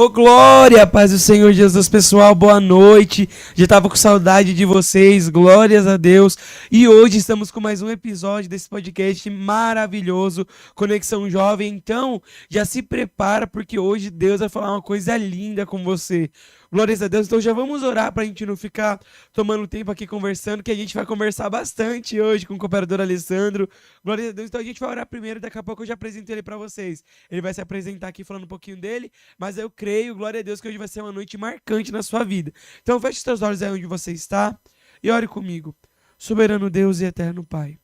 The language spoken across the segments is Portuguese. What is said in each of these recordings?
Ô glória, paz do Senhor Jesus, pessoal, boa noite. Já tava com saudade de vocês, glórias a Deus. E hoje estamos com mais um episódio desse podcast maravilhoso, Conexão Jovem. Então, já se prepara porque hoje Deus vai falar uma coisa linda com você. Glórias a Deus. Então já vamos orar pra gente não ficar tomando tempo aqui conversando, que a gente vai conversar bastante hoje com o cooperador Alessandro. Glórias a Deus. Então a gente vai orar primeiro, daqui a pouco eu já apresento ele pra vocês. Ele vai se apresentar aqui falando um pouquinho dele, mas eu creio, glória a Deus, que hoje vai ser uma noite marcante na sua vida. Então feche os seus olhos aí onde você está e ore comigo. Soberano Deus e eterno Pai.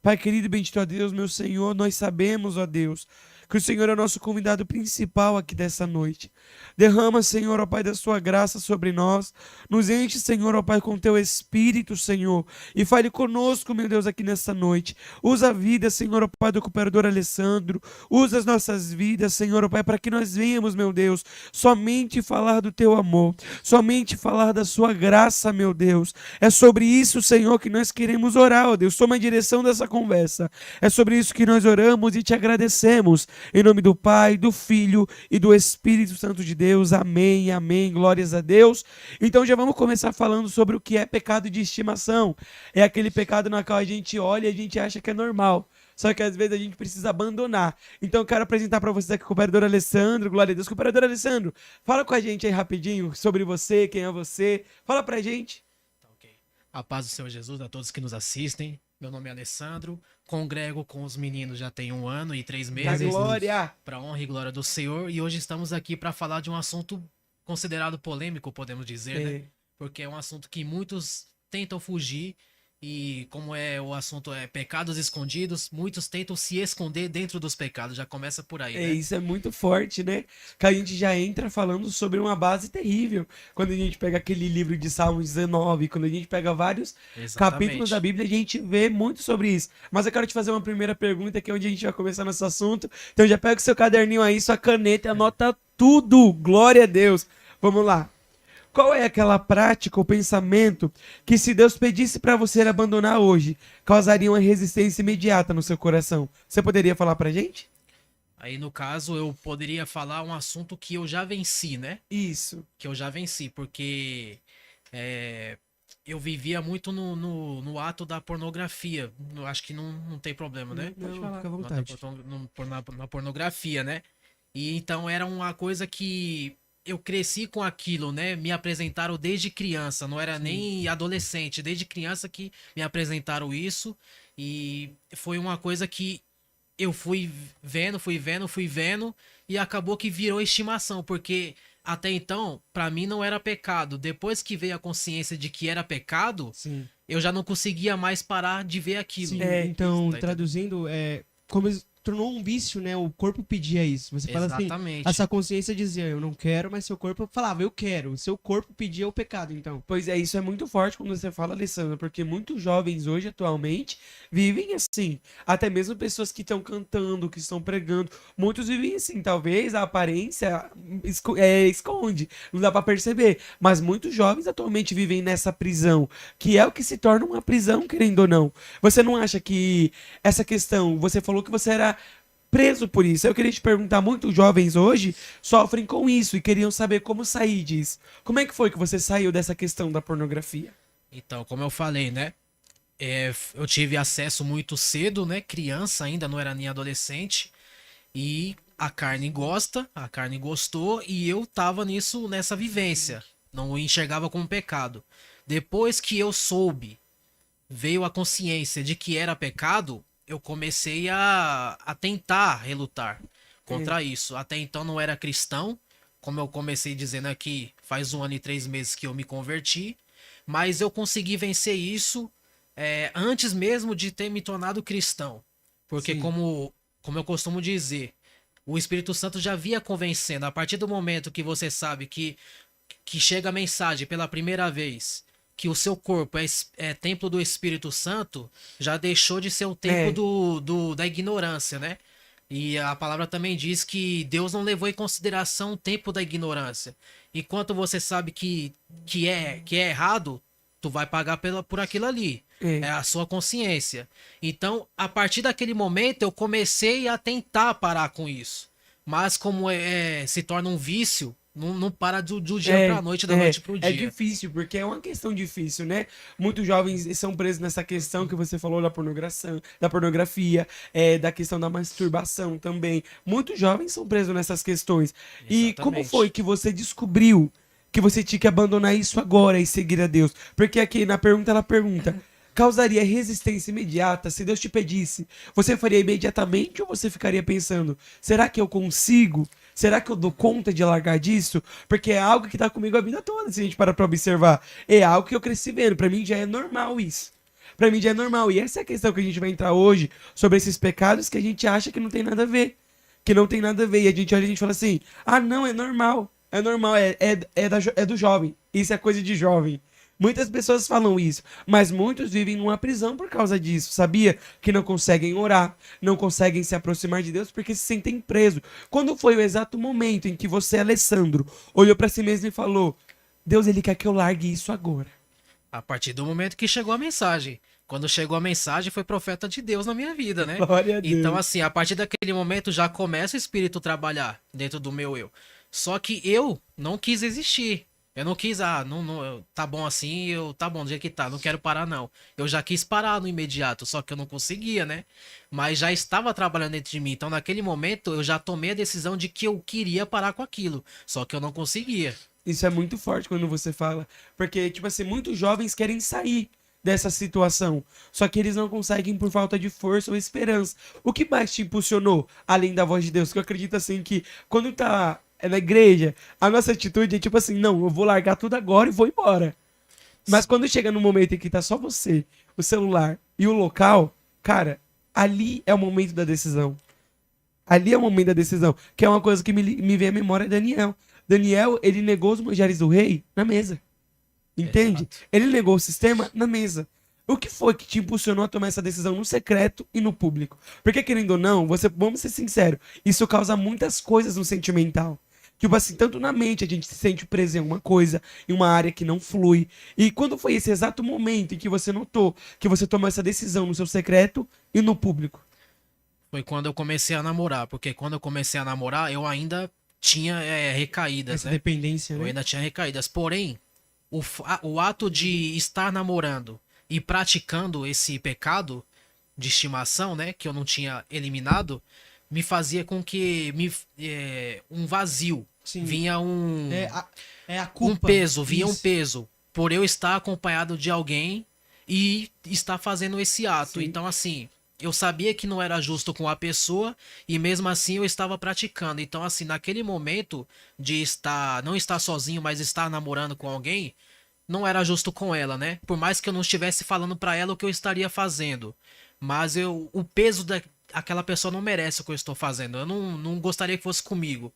Pai querido e bendito a Deus, meu Senhor, nós sabemos, ó Deus, que o Senhor é o nosso convidado principal aqui dessa noite. Derrama, Senhor, ó Pai, da sua graça sobre nós. Nos enche, Senhor, ó Pai, com teu Espírito, Senhor. E fale conosco, meu Deus, aqui nessa noite. Usa a vida, Senhor, ó Pai, do cooperador Alessandro. Usa as nossas vidas, Senhor, ó Pai, para que nós venhamos, meu Deus, somente falar do teu amor. Somente falar da sua graça, meu Deus. É sobre isso, Senhor, que nós queremos orar, ó Deus. Toma a direção dessa conversa. É sobre isso que nós oramos e te agradecemos. Em nome do Pai, do Filho e do Espírito Santo de Deus. Amém, amém. Glórias a Deus. Então já vamos começar falando sobre o que é pecado de estimação. É aquele pecado na qual a gente olha e a gente acha que é normal. Só que às vezes a gente precisa abandonar. Então eu quero apresentar para vocês aqui o cooperador Alessandro. Glória a Deus. Cooperador Alessandro, fala com a gente aí rapidinho sobre você, quem é você. Fala pra gente. Tá, ok. A paz do Senhor Jesus a todos que nos assistem. Meu nome é Alessandro, congrego com os meninos já tem 1 ano e 3 Da meses. glória. Para honra e glória do Senhor. E hoje estamos aqui para falar de um assunto considerado polêmico, podemos dizer, né? Porque é um assunto que muitos tentam fugir. E como o assunto é pecados escondidos, muitos tentam se esconder dentro dos pecados. Já começa por aí, né? Isso é muito forte, né? Que a gente já entra falando sobre uma base terrível. Quando a gente pega aquele livro de Salmos 19, quando a gente pega vários capítulos da Bíblia, a gente vê muito sobre isso. Mas eu quero te fazer uma primeira pergunta, que é onde a gente vai começar nosso assunto. Então já pega o seu caderninho aí, sua caneta e anota tudo. Glória a Deus. Vamos lá. Qual é aquela prática ou pensamento que, se Deus pedisse para você abandonar hoje, causaria uma resistência imediata no seu coração? Você poderia falar pra gente? Aí, no caso, eu poderia falar um assunto que eu já venci, né? Isso. Que eu já venci, porque eu vivia muito no ato da pornografia. Eu acho que não tem problema, né? Pode falar, fica à No vontade. na pornografia, né? E então era uma coisa que eu cresci com aquilo, né? Me apresentaram desde criança, não era nem adolescente, desde criança que me apresentaram isso. E foi uma coisa que eu fui vendo, e acabou que virou estimação, porque até então, pra mim não era pecado. Depois que veio a consciência de que era pecado, Sim. eu já não conseguia mais parar de ver aquilo. Sim, É, então, tá entendendo? traduzindo, como tornou um vício, né? O corpo pedia isso. Você fala assim, Exatamente. a sua consciência dizia, eu não quero, mas seu corpo falava, eu quero. O seu corpo pedia o pecado, então. Pois é, isso é muito forte quando você fala, Alessandra, porque muitos jovens hoje, atualmente, vivem assim. Até mesmo pessoas que estão cantando, que estão pregando, muitos vivem assim. Talvez a aparência esconde, não dá pra perceber. Mas muitos jovens atualmente vivem nessa prisão, que é o que se torna uma prisão, querendo ou não. Você não acha que essa questão, você falou que você era preso por isso. Eu queria te perguntar, muitos jovens hoje sofrem com isso e queriam saber como sair disso. Como é que foi que você saiu dessa questão da pornografia? Então, como eu falei, né? Eu tive acesso muito cedo, né? Criança ainda, não era nem adolescente. E a carne gostou, e eu tava nessa vivência. Não enxergava como pecado. Depois que eu soube, veio a consciência de que era pecado, eu comecei a tentar relutar contra isso. Até então não era cristão, como eu comecei dizendo aqui, faz 1 ano e 3 meses que eu me converti, mas eu consegui vencer isso antes mesmo de ter me tornado cristão. Porque Sim. como eu costumo dizer, o Espírito Santo já via convencendo. A partir do momento que você sabe que chega a mensagem pela primeira vez, que o seu corpo é templo do Espírito Santo, já deixou de ser o templo da ignorância, né? E a palavra também diz que Deus não levou em consideração o tempo da ignorância. Enquanto você sabe que é errado, tu vai pagar por aquilo ali. É a sua consciência. Então, a partir daquele momento, eu comecei a tentar parar com isso. Mas como se torna um vício, Não para do dia pra noite, da noite pro dia. É difícil, porque é uma questão difícil, né? Muitos jovens são presos nessa questão que você falou da pornografia, da questão da masturbação também. Muitos jovens são presos nessas questões. E como Exatamente. foi que você descobriu que você tinha que abandonar isso agora e seguir a Deus? Porque aqui na pergunta ela pergunta: causaria resistência imediata se Deus te pedisse? Você faria imediatamente ou você ficaria pensando: será que eu consigo? Será que eu dou conta de largar disso? Porque é algo que tá comigo a vida toda, se a gente parar pra observar. É algo que eu cresci vendo. Pra mim já é normal isso. Pra mim já é normal. E essa é a questão que a gente vai entrar hoje sobre esses pecados que a gente acha que não tem nada a ver. Que não tem nada a ver. E a gente olha e a gente fala assim: ah, não, é normal. É normal, é do jovem. Isso é coisa de jovem. Muitas pessoas falam isso, mas muitos vivem numa prisão por causa disso, sabia? Que não conseguem orar, não conseguem se aproximar de Deus porque se sentem presos. Quando foi o exato momento em que você, Alessandro, olhou pra si mesmo e falou: Deus, ele quer que eu largue isso agora? A partir do momento que chegou a mensagem. Quando chegou a mensagem, foi profeta de Deus na minha vida, né? Glória a Deus. Então, assim, a partir daquele momento já começa o espírito trabalhar dentro do meu eu. Só que eu não quis existir. Eu não quis, tá bom assim, tá bom do jeito que tá, não quero parar não. Eu já quis parar no imediato, só que eu não conseguia, né? Mas já estava trabalhando dentro de mim. Então, naquele momento, eu já tomei a decisão de que eu queria parar com aquilo. Só que eu não conseguia. Isso é muito forte quando você fala. Porque, tipo assim, muitos jovens querem sair dessa situação. Só que eles não conseguem por falta de força ou esperança. O que mais te impulsionou, além da voz de Deus? Que eu acredito, assim, que quando tá na igreja, a nossa atitude é tipo assim: não, eu vou largar tudo agora e vou embora. Mas quando chega no momento em que tá só você, o celular e o local, cara, ali é o momento da decisão. Ali é o momento da decisão. Que é uma coisa que me vem à memória é Daniel. Daniel, ele negou os manjares do rei na mesa. Entende? Exato. Ele negou o sistema na mesa. O que foi que te impulsionou a tomar essa decisão no secreto e no público? Porque, querendo ou não, vamos ser sinceros, isso causa muitas coisas no sentimental. Tipo assim, tanto na mente a gente se sente preso em uma coisa, em uma área que não flui. E quando foi esse exato momento em que você notou que você tomou essa decisão no seu secreto e no público? Foi quando eu comecei a namorar. Porque quando eu comecei a namorar, eu ainda tinha recaídas, Essa né? dependência, Eu né? ainda tinha recaídas. Porém, o ato de estar namorando e praticando esse pecado de estimação, né, que eu não tinha eliminado, me fazia com que um vazio, Sim. vinha É a um culpa. peso, vinha um Isso. peso por eu estar acompanhado de alguém e estar fazendo esse ato. Sim. Então, assim, eu sabia que não era justo com a pessoa e mesmo assim eu estava praticando. Então, assim, naquele momento de não estar sozinho, mas estar namorando com alguém, não era justo com ela, né? Por mais que eu não estivesse falando pra ela o que eu estaria fazendo, mas o peso daquela pessoa não merece o que eu estou fazendo. Eu não gostaria que fosse comigo.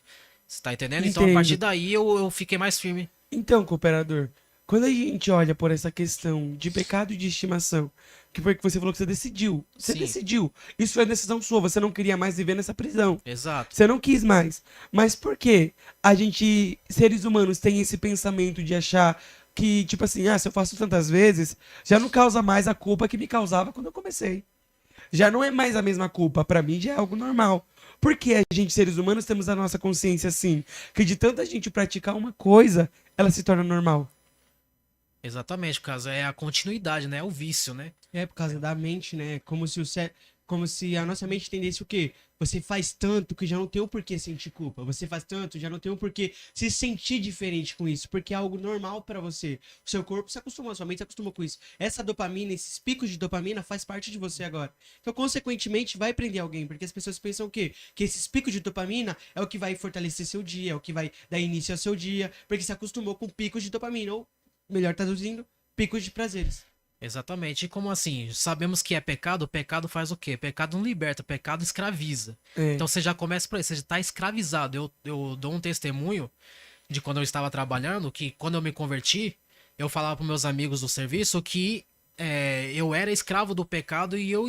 Você tá entendendo? Então, a partir Entendo. daí eu fiquei mais firme. Então, cooperador, quando a gente olha por essa questão de pecado de estimação, que foi que você falou que você decidiu. Você Sim. decidiu. Isso foi a decisão sua. Você não queria mais viver nessa prisão. Exato. Você não quis mais. Mas por que a gente, seres humanos, tem esse pensamento de achar que, tipo assim, se eu faço tantas vezes, já não causa mais a culpa que me causava quando eu comecei. Já não é mais a mesma culpa. Pra mim já é algo normal. Porque a gente, seres humanos, temos a nossa consciência assim, que de tanta gente praticar uma coisa, ela se torna normal. Exatamente, por causa é a continuidade, né? É o vício, né? É por causa da mente, né? Como se a nossa mente entendesse o quê? Você faz tanto que já não tem o porquê sentir culpa. Você faz tanto, já não tem o porquê se sentir diferente com isso, porque é algo normal pra você. O seu corpo se acostumou, a sua mente se acostumou com isso. Essa dopamina, esses picos de dopamina faz parte de você agora. Então, consequentemente, vai prender alguém, porque as pessoas pensam o quê? Que esses picos de dopamina é o que vai fortalecer seu dia, é o que vai dar início ao seu dia, porque se acostumou com picos de dopamina, ou, melhor traduzindo, picos de prazeres. Exatamente. E como assim? Sabemos que é pecado, o pecado faz o quê? Pecado não liberta, pecado escraviza. É. Então você já começa por aí, você já está escravizado. Eu dou um testemunho de quando eu estava trabalhando, que quando eu me converti, eu falava para meus amigos do serviço que eu era escravo do pecado e eu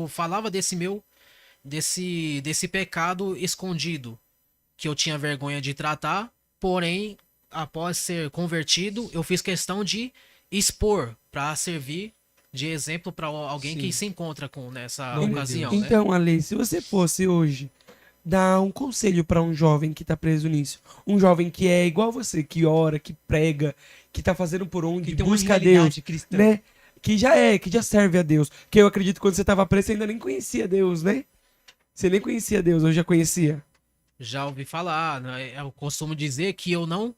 falava desse pecado escondido, que eu tinha vergonha de tratar, porém, após ser convertido, eu fiz questão de expor para servir de exemplo para alguém Sim. que se encontra com nessa Glória a ocasião, Deus. né? Então, Ale, se você fosse hoje dar um conselho pra um jovem que tá preso nisso. Um jovem que é igual você, que ora, que prega, que tá fazendo por onde, Que tem uma busca a Deus, realidade cristã. né? Que já serve a Deus. Que eu acredito que quando você tava preso, você ainda nem conhecia Deus, né? Você nem conhecia Deus, eu já conhecia. Já ouvi falar, né? Eu costumo dizer que eu não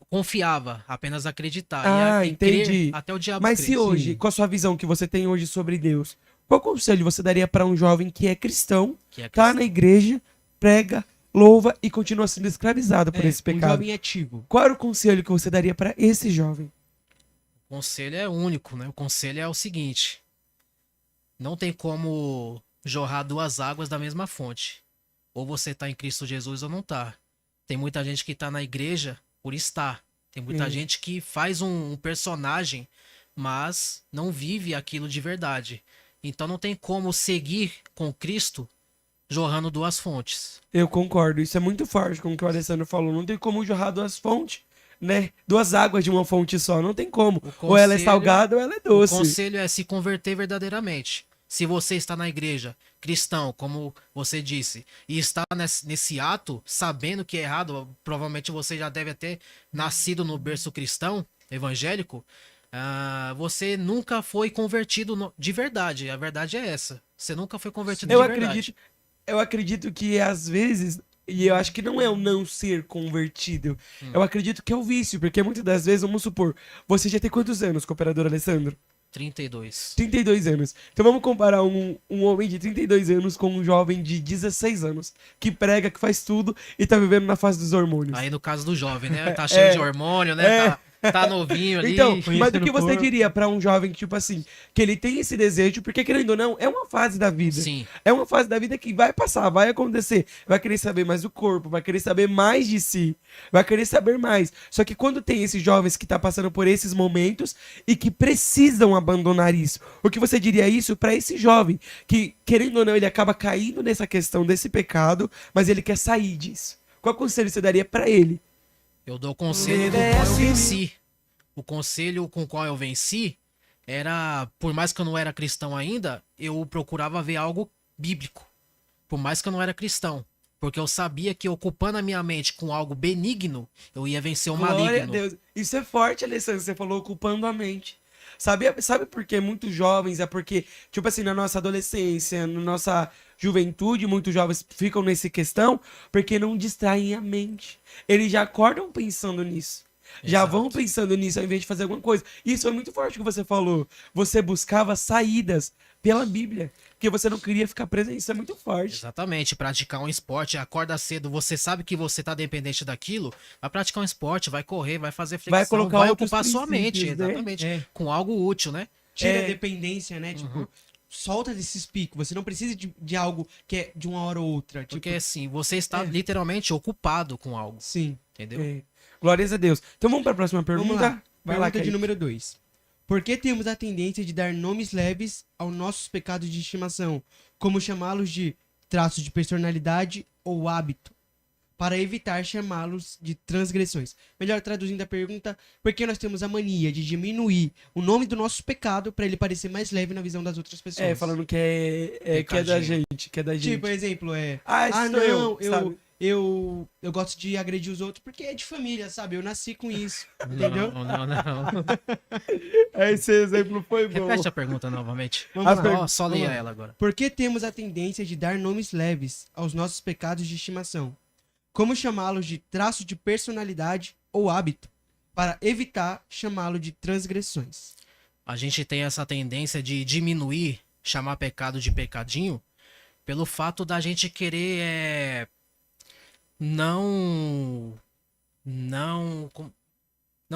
confiava, apenas acreditar. Ah, E crer, entendi. até o diabo Mas crer. se hoje, sim. com a sua visão que você tem hoje sobre Deus, qual conselho você daria pra um jovem que é cristão, Que é tá cristão. na igreja, prega, louva e continua sendo escravizado por esse Um pecado? jovem ativo. Qual era o conselho que você daria pra esse jovem? O conselho é único, né? O conselho é o seguinte: não tem como jorrar duas águas da mesma fonte. Ou você tá em Cristo Jesus ou não tá. Tem muita gente que tá na igreja por estar. Tem muita gente que faz um personagem, mas não vive aquilo de verdade. Então não tem como seguir com Cristo jorrando duas fontes. Eu concordo, isso é muito forte com o que o Alessandro falou. Não tem como jorrar duas fontes, né? Duas águas de uma fonte só, não tem como. Ou ela é conselho- salgada ou ela é O doce. conselho é se converter verdadeiramente. Se você está na igreja, cristão, como você disse, e está nesse ato, sabendo que é errado, provavelmente você já deve ter nascido no berço cristão, evangélico, você nunca foi convertido de verdade. A verdade é essa. Você nunca foi convertido Eu de verdade. acredito, eu acredito que às vezes, e eu acho que não é o não ser convertido, eu acredito que é o vício, porque muitas das vezes, vamos supor, você já tem quantos anos, cooperador Alessandro? 32. 32 anos. Então vamos comparar um homem de 32 anos com um jovem de 16 anos, que prega, que faz tudo e tá vivendo na fase dos hormônios. Aí no caso do jovem, né? Tá cheio de hormônio, né? Tá novinho ali. Então, mas o conhecendo que o você corpo. diria pra um jovem que, tipo assim, que ele tem esse desejo, porque querendo ou não, é uma fase da vida. Sim. É uma fase da vida que vai passar, vai acontecer. Vai querer saber mais do corpo, vai querer saber mais de si, vai querer saber mais. Só que quando tem esses jovens que tá passando por esses momentos e que precisam abandonar isso, o que você diria isso pra esse jovem que, querendo ou não, ele acaba caindo nessa questão desse pecado, mas ele quer sair disso? Qual conselho você daria pra ele? Eu dou o conselho com o qual eu venci. O conselho com o qual eu venci era, por mais que eu não era cristão ainda, eu procurava ver algo bíblico. Por mais que eu não era cristão. Porque eu sabia que ocupando a minha mente com algo benigno, eu ia vencer o Glória a maligno. Deus. Isso é forte, Alessandro. Você falou ocupando a mente. Sabe por que muitos jovens? É porque, tipo assim, na nossa adolescência, na nossa juventude, muitos jovens ficam nessa questão porque não distraem a mente. Eles já acordam pensando nisso. Já Exato. vão pensando nisso ao invés de fazer alguma coisa. Isso é muito forte o que você falou. Você buscava saídas pela Bíblia. Porque você não queria ficar preso. Isso é muito forte. Exatamente, praticar um esporte, acorda cedo, você sabe que você tá dependente daquilo, vai praticar um esporte, vai correr, vai fazer flexão, Vai colocar outros ocupar sua mente, princípios, né? exatamente, É. com algo útil, né? Tira É. a dependência, né? Tipo, solta desses picos. Você não precisa de algo que é de uma hora ou outra. Tipo, Porque assim, você está É. literalmente ocupado com algo, sim. entendeu? É. Glórias a Deus. Então vamos para a próxima pergunta. Vamos lá. Vai lá, Pergunta de Kaique. número 2. Por que temos a tendência de dar nomes leves aos nossos pecados de estimação, como chamá-los de traços de personalidade ou hábito, para evitar chamá-los de transgressões? Melhor traduzindo a pergunta, por que nós temos a mania de diminuir o nome do nosso pecado para ele parecer mais leve na visão das outras pessoas? É, falando que que é da Pecadinho. gente, que é da gente. Tipo, exemplo, Ah, não, sabe? eu gosto de agredir os outros porque é de família, sabe? Eu nasci com isso, entendeu? Não. Esse exemplo foi bom. Repete a pergunta novamente. Vamos lá. Só Vamos leia lá. ela agora. Por que temos a tendência de dar nomes leves aos nossos pecados de estimação? Como chamá-los de traço de personalidade ou hábito, para evitar chamá-lo de transgressões? A gente tem essa tendência de diminuir, chamar pecado de pecadinho, pelo fato da gente querer não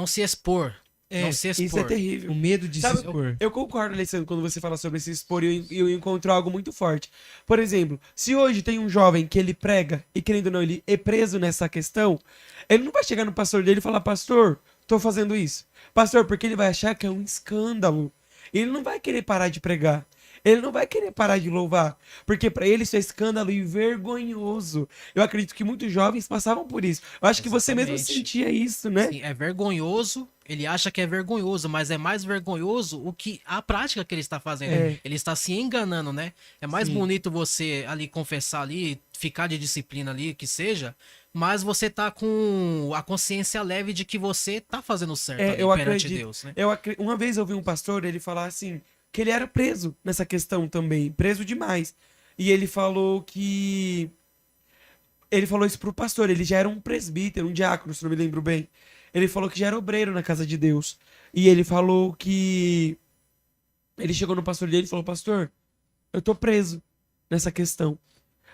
se expor. Não se Isso é expor. terrível. O medo de Sabe, se expor. Eu concordo, Alessandro, quando você fala sobre se expor e eu encontro algo muito forte. Por exemplo, se hoje tem um jovem que ele prega e querendo ou não, ele é preso nessa questão, ele não vai chegar no pastor dele e falar, pastor, tô fazendo isso. Pastor, porque ele vai achar que é um escândalo. Ele não vai querer parar de pregar. ele não vai querer parar de louvar, porque pra ele isso é escândalo e vergonhoso. Eu acredito que muitos jovens passavam por isso. Eu acho que você mesmo Exatamente. sentia isso, né? Sim, é vergonhoso, ele acha que é vergonhoso, mas é mais vergonhoso o que a prática que ele está fazendo. É. Ele está se enganando, né? É mais Sim. bonito você ali confessar ali, ficar de disciplina ali, que seja, mas você tá com a consciência leve de que você tá fazendo certo ali Eu perante acredito. Deus, né? Uma vez eu vi um pastor, ele falar assim, que ele era preso nessa questão também, preso demais. E ele falou que ele falou isso pro pastor, ele já era um presbítero, um diácono, se não me lembro bem. Ele falou que já era obreiro na casa de Deus. E ele falou que ele chegou no pastor dele e falou: "Pastor, eu tô preso nessa questão".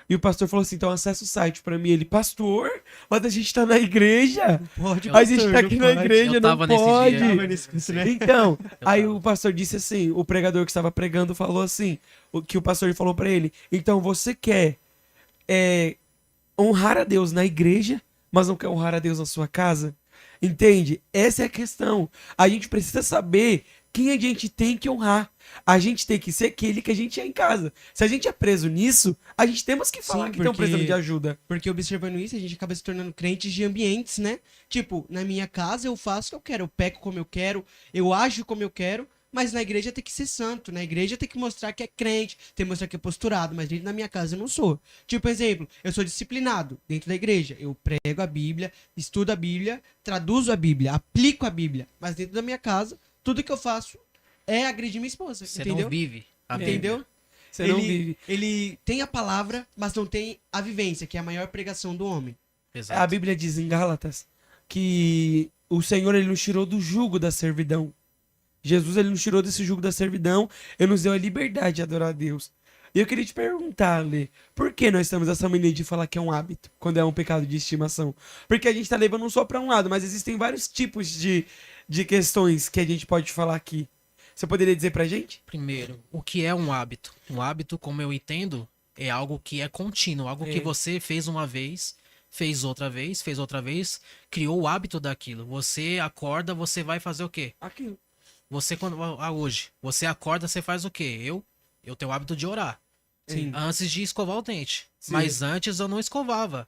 E o pastor falou assim: "Então acessa o site pra mim". Ele: "Pastor, mas a gente tá na igreja. Pode, A gente pastor, tá não aqui na pode. igreja, Eu não tava nesse pode". dia. Tava nesse curso, né? Então, aí tava. o pastor disse assim, o pregador que estava pregando falou assim, o que o pastor falou pra ele: "Então você quer honrar a Deus na igreja, mas não quer honrar a Deus na sua casa?" Entende? Essa é a questão. A gente precisa saber quem a gente tem que honrar. A gente tem que ser aquele que a gente é em casa. Se a gente é preso nisso, a gente temos que falar Sim, que estão porque- precisando de ajuda. Porque observando isso, a gente acaba se tornando crentes de ambientes, né? Tipo, na minha casa eu faço o que eu quero, eu peco como eu quero, eu ajo como eu quero, mas na igreja tem que ser santo, na igreja tem que mostrar que é crente, tem que mostrar que é posturado, mas dentro da minha casa eu não sou. Tipo, exemplo, eu sou disciplinado dentro da igreja, eu prego a Bíblia, estudo a Bíblia, traduzo a Bíblia, aplico a Bíblia, mas dentro da minha casa, tudo que eu faço é agredir minha esposa, Você entendeu? não vive a Bíblia. Entendeu? Você não vive. Ele tem a palavra, mas não tem a vivência, que é a maior pregação do homem. Exato. A Bíblia diz em Gálatas que o Senhor ele nos tirou do jugo da servidão. Jesus ele nos tirou desse jugo da servidão e nos deu a liberdade de adorar a Deus. E eu queria te perguntar, Lê, por que nós temos essa mania de falar que é um hábito, quando é um pecado de estimação? Porque a gente tá levando um só pra um lado, mas existem vários tipos de questões que a gente pode falar aqui. Você poderia dizer pra gente? Primeiro, o que é um hábito? Um hábito, como eu entendo, é algo que é contínuo, algo que É. você fez uma vez, fez outra vez, criou o hábito daquilo. Você acorda, você vai fazer o quê? Aqui. Você quando hoje, você acorda, você faz o quê? Eu tenho o hábito de orar Sim. antes de escovar o dente. Sim. Mas antes eu não escovava.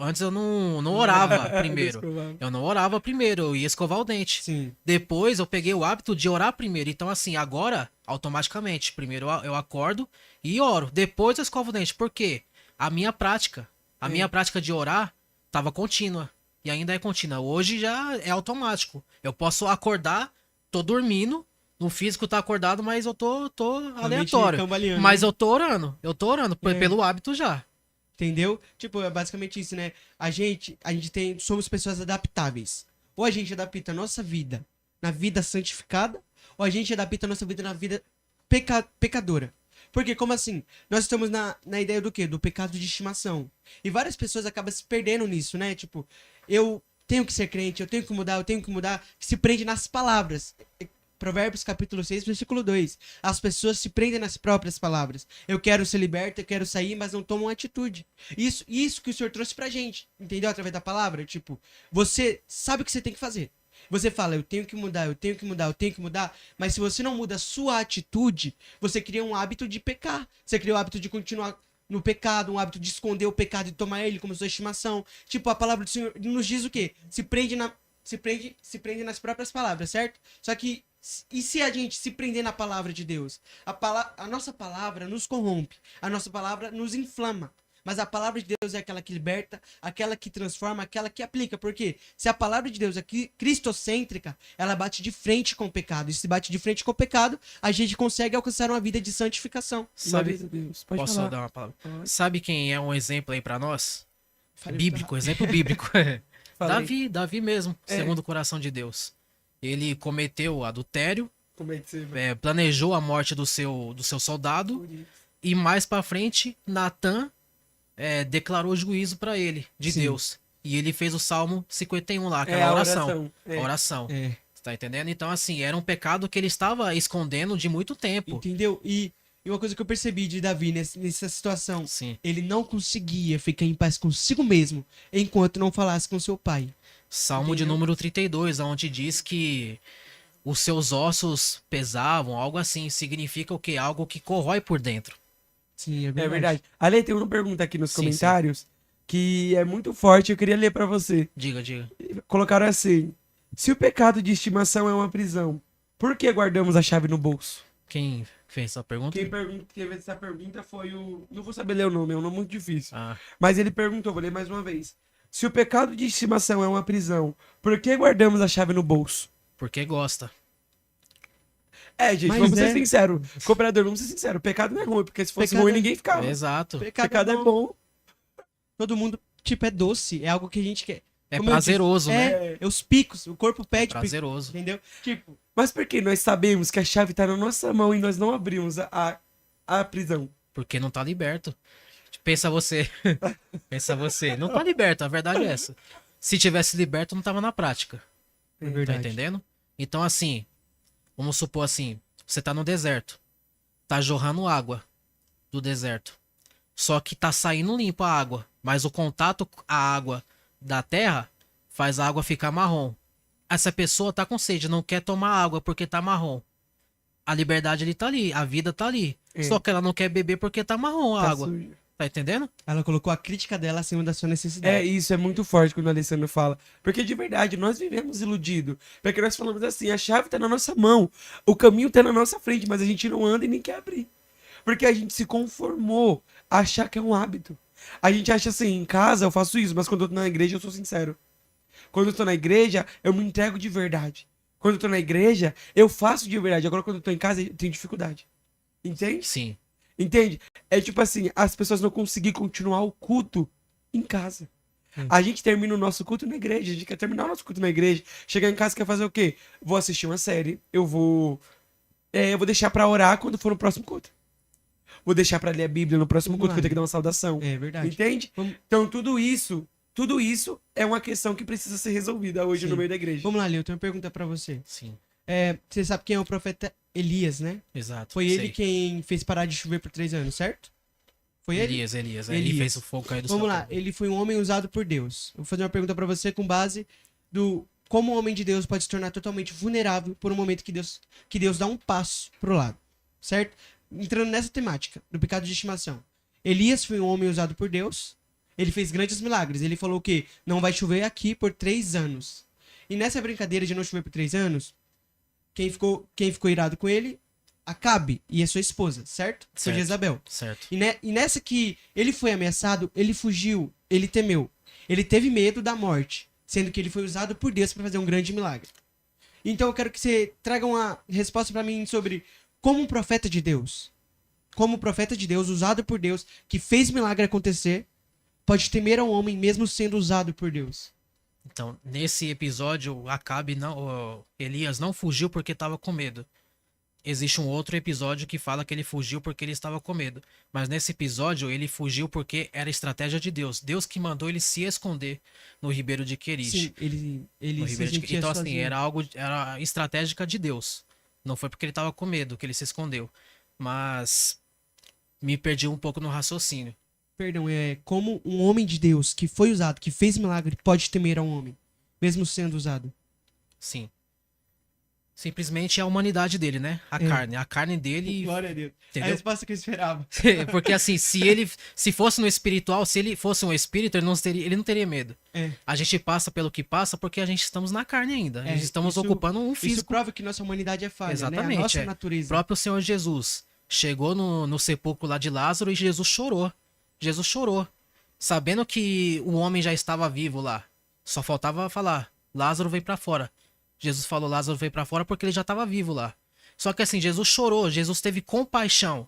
Antes eu não orava primeiro. Desculpa. Eu não orava primeiro, eu ia escovar o dente. Sim. Depois eu peguei o hábito de orar primeiro. Então, assim, agora, automaticamente, primeiro eu acordo e oro. Depois eu escovo o dente. Por quê? A minha prática de orar estava contínua. E ainda é contínua. Hoje já é automático. Eu posso acordar, tô dormindo, no físico tá acordado, mas eu tô aleatório. cambaleando, Mas né? eu tô orando É. pelo hábito já. Entendeu? Tipo, é basicamente isso, né? A gente somos pessoas adaptáveis. Ou a gente adapta a nossa vida na vida santificada, ou a gente adapta a nossa vida na vida pecadora. Porque, como assim? Nós estamos na ideia do quê? Do pecado de estimação. E várias pessoas acabam se perdendo nisso, né? Tipo, eu tenho que ser crente, eu tenho que mudar, se prende nas palavras. Provérbios capítulo 6, versículo 2. As pessoas se prendem nas próprias palavras. Eu quero ser liberta, eu quero sair, mas não tomam atitude. Isso que o Senhor trouxe pra gente, entendeu? Através da palavra, tipo, você sabe o que você tem que fazer. Você fala, eu tenho que mudar, eu tenho que mudar, eu tenho que mudar, mas se você não muda a sua atitude, você cria um hábito de pecar. Você cria o hábito de continuar no pecado, um hábito de esconder o pecado e tomar ele como sua estimação. Tipo, a palavra do Senhor nos diz o quê? Se prende nas próprias palavras, certo? Só que e se a gente se prender na palavra de Deus? A nossa palavra nos corrompe, a nossa palavra nos inflama. Mas a palavra de Deus é aquela que liberta, aquela que transforma, aquela que aplica. Porque se a palavra de Deus é cristocêntrica, ela bate de frente com o pecado. E se bate de frente com o pecado, a gente consegue alcançar uma vida de santificação. Sabe? Glória a Deus. Pode Posso falar. dar uma palavra? Pode. Sabe quem é um exemplo aí pra nós? Falei, Bíblico, exemplo bíblico. Falei. Davi mesmo, É. segundo o coração de Deus. Ele cometeu adultério, Como é que você planejou a morte do seu soldado e mais pra frente, Natan declarou juízo pra ele, de Sim. Deus. E ele fez o Salmo 51 lá, É aquela a oração. oração. A oração. É, Você tá entendendo? Então, assim, era um pecado que ele estava escondendo de muito tempo. entendeu? E uma coisa que eu percebi de Davi nessa situação, Sim. ele não conseguia ficar em paz consigo mesmo enquanto não falasse com seu pai. Salmo de Entendeu? número 32, onde diz que os seus ossos pesavam, algo assim. Significa o quê? Algo que corrói por dentro. Sim, é É verdade. verdade. Ale, tem uma pergunta aqui nos Sim, comentários que é muito forte, eu queria ler pra você. Diga, diga. Colocaram assim: se o pecado de estimação é uma prisão, por que guardamos a chave no bolso? Quem fez essa pergunta? Quem fez essa pergunta foi o. Não vou saber ler o nome, é um nome muito difícil. Ah, Mas ele perguntou, vou ler mais uma vez. Se o pecado de estimação é uma prisão, por que guardamos a chave no bolso? porque gosta. É, gente, Mas vamos ser é. sinceros. Cooperador, vamos ser sinceros. O pecado não é ruim, porque se fosse Pecado ruim, é- ninguém ficava. Exato. O pecado é bom. Todo mundo, tipo, é doce. É algo que a gente quer. É Como eu disse, prazeroso, né? É os picos. O corpo É pede prazeroso. entendeu? Tipo, Mas por que nós sabemos que a chave tá na nossa mão e nós não abrimos a prisão? Porque não tá liberto. Pensa você. Pensa você. Não tá liberto, a verdade é essa. Se tivesse liberto, não tava na prática. é Tá verdade. entendendo? Então, assim, vamos supor assim, você tá no deserto. Tá jorrando água do deserto. Só que tá saindo limpa a água. Mas o contato com a água da terra faz a água ficar marrom. Essa pessoa tá com sede, não quer tomar água porque tá marrom. A liberdade ele tá ali, a vida tá ali. É. Só que ela não quer beber porque tá marrom a Tá água. sujo. Tá entendendo? Ela colocou a crítica dela acima da sua É, necessidade. isso é muito forte quando o Alessandro fala. Porque de verdade, nós vivemos iludidos. Porque nós falamos assim, a chave tá na nossa mão. O caminho tá na nossa frente, mas a gente não anda e nem quer abrir. Porque a gente se conformou a achar que é um hábito. A gente acha assim, em casa eu faço isso, mas quando eu tô na igreja eu sou sincero. Quando eu tô na igreja, eu me entrego de verdade. Quando eu tô na igreja, eu faço de verdade. Agora quando eu tô em casa, eu tenho dificuldade. Entende? Sim. Entende? É tipo assim, as pessoas não conseguirem continuar o culto em casa. Hum. A gente termina o nosso culto na igreja, a gente quer terminar o nosso culto na igreja. Chegar em casa quer fazer o quê? Vou assistir uma série, eu vou deixar pra orar quando for no próximo culto. Vou deixar pra ler a Bíblia no próximo Vamos culto lá, que eu tenho que né? dar uma saudação. É verdade. Entende? Vamos- Então tudo isso é uma questão que precisa ser resolvida hoje Sim. no meio da igreja. Vamos lá, Leo, eu tenho uma pergunta pra você. Sim. Você sabe quem é o profeta Elias, né? Exato. Foi ele sei. quem fez parar de chover por 3 anos, certo? Foi ele? Elias. Ele Elias. fez o fogo cair do Vamos céu. lá, ele foi um homem usado por Deus. Eu vou fazer uma pergunta pra você com base do como um homem de Deus pode se tornar totalmente vulnerável por um momento que Deus dá um passo pro lado, certo? Entrando nessa temática do pecado de estimação. Elias foi um homem usado por Deus. Ele fez grandes milagres. Ele falou que não vai chover aqui por 3 anos. E nessa brincadeira de não chover por 3 anos, quem ficou irado com ele? Acabe e a sua esposa, certo? Foi Certo. Jezabel. Certo. E nessa que ele foi ameaçado, ele fugiu, ele temeu. Ele teve medo da morte, sendo que ele foi usado por Deus para fazer um grande milagre. Então eu quero que você traga uma resposta para mim sobre como um profeta de Deus, usado por Deus, que fez milagre acontecer, pode temer a um homem mesmo sendo usado por Deus. Então, nesse episódio, Elias não fugiu porque estava com medo. Existe um outro episódio que fala que ele fugiu porque ele estava com medo. Mas nesse episódio, ele fugiu porque era estratégia de Deus. Deus que mandou ele se esconder no Ribeiro de Querite. Sim, ele No se Ribeiro de sentia Então, assim, sozinho. era estratégica de Deus. Não foi porque ele estava com medo que ele se escondeu. Mas me perdi um pouco no raciocínio. Perdão, como um homem de Deus que foi usado, que fez milagre, pode temer a um homem, mesmo sendo usado. Sim. Simplesmente é a humanidade dele, né? A carne. A carne dele. Glória a Deus. A Entendeu? resposta que eu esperava. Porque assim, se fosse no espiritual, se ele fosse um espírito, ele não teria medo. É. A gente passa pelo que passa porque a gente estamos na carne ainda. A gente estamos isso- ocupando um Isso físico. prova que nossa humanidade é falha, Exatamente. né? A nossa O natureza. próprio Senhor Jesus chegou no sepulcro lá de Lázaro e Jesus chorou. Jesus chorou. Sabendo que o homem já estava vivo lá. Só faltava falar: Lázaro veio pra fora. Jesus falou: Lázaro veio pra fora porque ele já estava vivo lá. Só que assim, Jesus chorou, Jesus teve compaixão.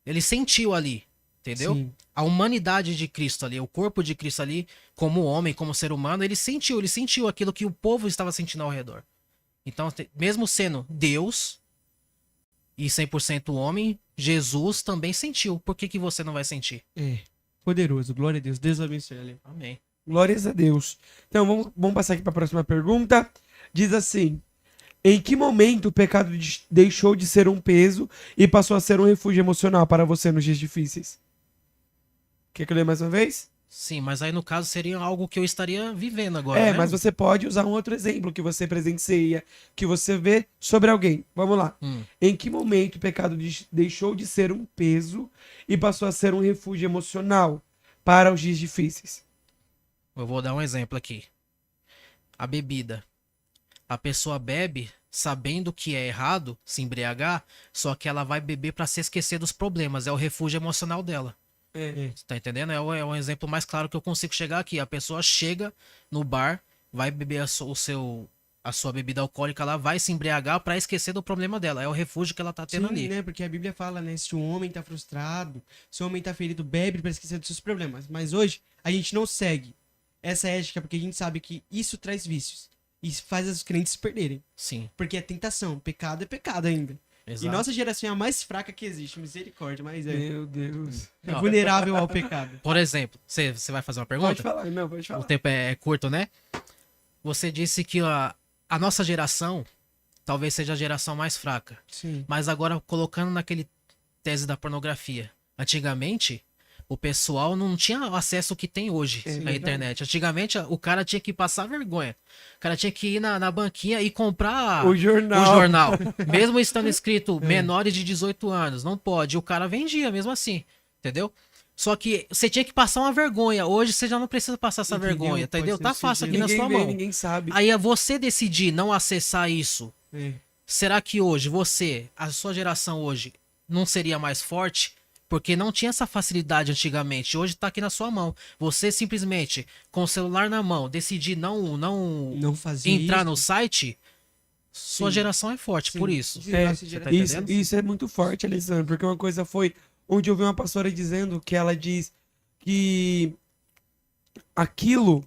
Ele sentiu ali, entendeu? Sim. A humanidade de Cristo ali, o corpo de Cristo ali, como homem, como ser humano, ele sentiu aquilo que o povo estava sentindo ao redor. Então, mesmo sendo Deus e 100% homem, Jesus também sentiu. Por que que você não vai sentir? Poderoso, glória a Deus. Deus abençoe, Ale. Amém. Glórias a Deus. Então vamos passar aqui para a próxima pergunta. Diz assim: em que momento o pecado deixou de ser um peso e passou a ser um refúgio emocional para você nos dias difíceis? Quer que eu leia mais uma vez? Sim, mas aí no caso seria algo que eu estaria vivendo agora, né? Mas você pode usar um outro exemplo que você presencia, que você vê sobre alguém. Vamos lá. Hum. Em que momento o pecado deixou de ser um peso e passou a ser um refúgio emocional para os dias difíceis? Eu vou dar um exemplo aqui. A bebida. A pessoa bebe sabendo que é errado se embriagar, só que ela vai beber pra se esquecer dos problemas. É o refúgio emocional dela. Você tá entendendo? É um exemplo mais claro que eu consigo chegar aqui. A pessoa chega no bar, vai beber a sua bebida alcoólica lá, vai se embriagar pra esquecer do problema dela. É o refúgio que ela tá tendo Sim, ali. né? Porque a Bíblia fala, né? Se um homem tá frustrado, se um homem tá ferido, bebe pra esquecer dos seus problemas. Mas hoje, a gente não segue essa ética porque a gente sabe que isso traz vícios. Isso faz os crentes se perderem. Sim, Porque é tentação. Pecado é pecado ainda. exato. E nossa geração é a mais fraca que existe. Misericórdia, mas Meu Deus. é vulnerável ao pecado. Por exemplo, você vai fazer uma pergunta? Pode falar, não, pode O falar. tempo é curto, né? Você disse que a nossa geração talvez seja a geração mais fraca. Sim. Mas agora colocando naquele tese da pornografia. Antigamente, o pessoal não tinha o acesso que tem hoje Sim, à verdade. internet. Antigamente, o cara tinha que passar vergonha. O cara tinha que ir na banquinha e comprar O jornal. o jornal. Mesmo estando escrito menores de 18 anos, não pode. O cara vendia mesmo assim, entendeu? Só que você tinha que passar uma vergonha. Hoje você já não precisa passar essa Entendeu? vergonha, Pode entendeu? ser Tá desse fácil aqui jeito. na Ninguém sua vê, mão. ninguém sabe. Aí é você decidir não acessar isso. É. Será que hoje a sua geração hoje, não seria mais forte? Porque não tinha essa facilidade antigamente. Hoje tá aqui na sua mão. Você simplesmente, com o celular na mão, decidir Não fazer entrar isso. no site, sua Sim. geração é forte, Sim. por isso. Sim, É, nossa tá geração- Isso, entendendo? isso é muito forte, Alessandro, porque uma coisa foi onde eu vi uma pastora dizendo que ela diz que aquilo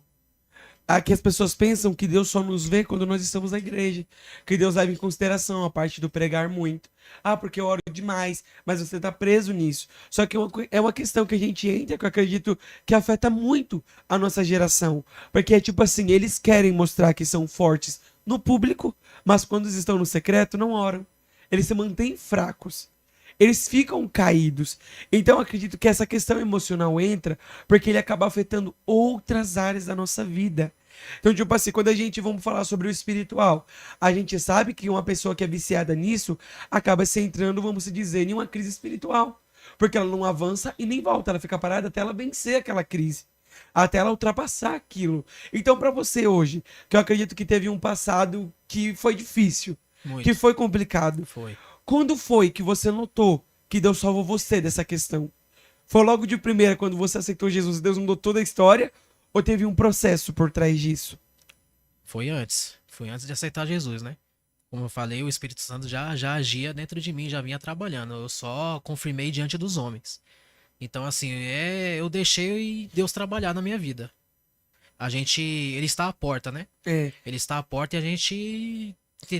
que as pessoas pensam que Deus só nos vê quando nós estamos na igreja, que Deus leva em consideração a parte do pregar muito. Ah, porque eu oro demais, mas você tá preso nisso. Só que é uma questão que a gente entra, que eu acredito que afeta muito a nossa geração. Porque é tipo assim, eles querem mostrar que são fortes no público, mas quando eles estão no secreto, não oram. Eles se mantêm fracos. Eles ficam caídos. Então, eu acredito que essa questão emocional entra porque ele acaba afetando outras áreas da nossa vida. Então, tipo assim, quando a gente vamos falar sobre o espiritual, a gente sabe que uma pessoa que é viciada nisso acaba se entrando, vamos dizer, em uma crise espiritual. Porque ela não avança e nem volta, ela fica parada até ela vencer aquela crise. Até ela ultrapassar aquilo. Então, pra você hoje, que eu acredito que teve um passado que foi difícil, Muito. que foi complicado. Foi. Quando foi que você notou que Deus salvou você dessa questão? Foi logo de primeira, quando você aceitou Jesus, Deus mudou toda a história? Ou teve um processo por trás disso? Foi antes. Foi antes de aceitar Jesus, né? Como eu falei, o Espírito Santo já agia dentro de mim, já vinha trabalhando. Eu só confirmei diante dos homens. Então, assim, eu deixei Deus trabalhar na minha vida. Ele está à porta, né? É, Ele está à porta e a gente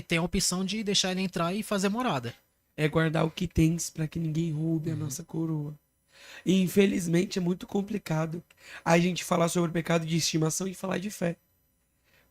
tem a opção de deixar ele entrar e fazer morada. é guardar o que tens para que ninguém roube a nossa coroa. E infelizmente é muito complicado a gente falar sobre pecado de estimação e falar de fé.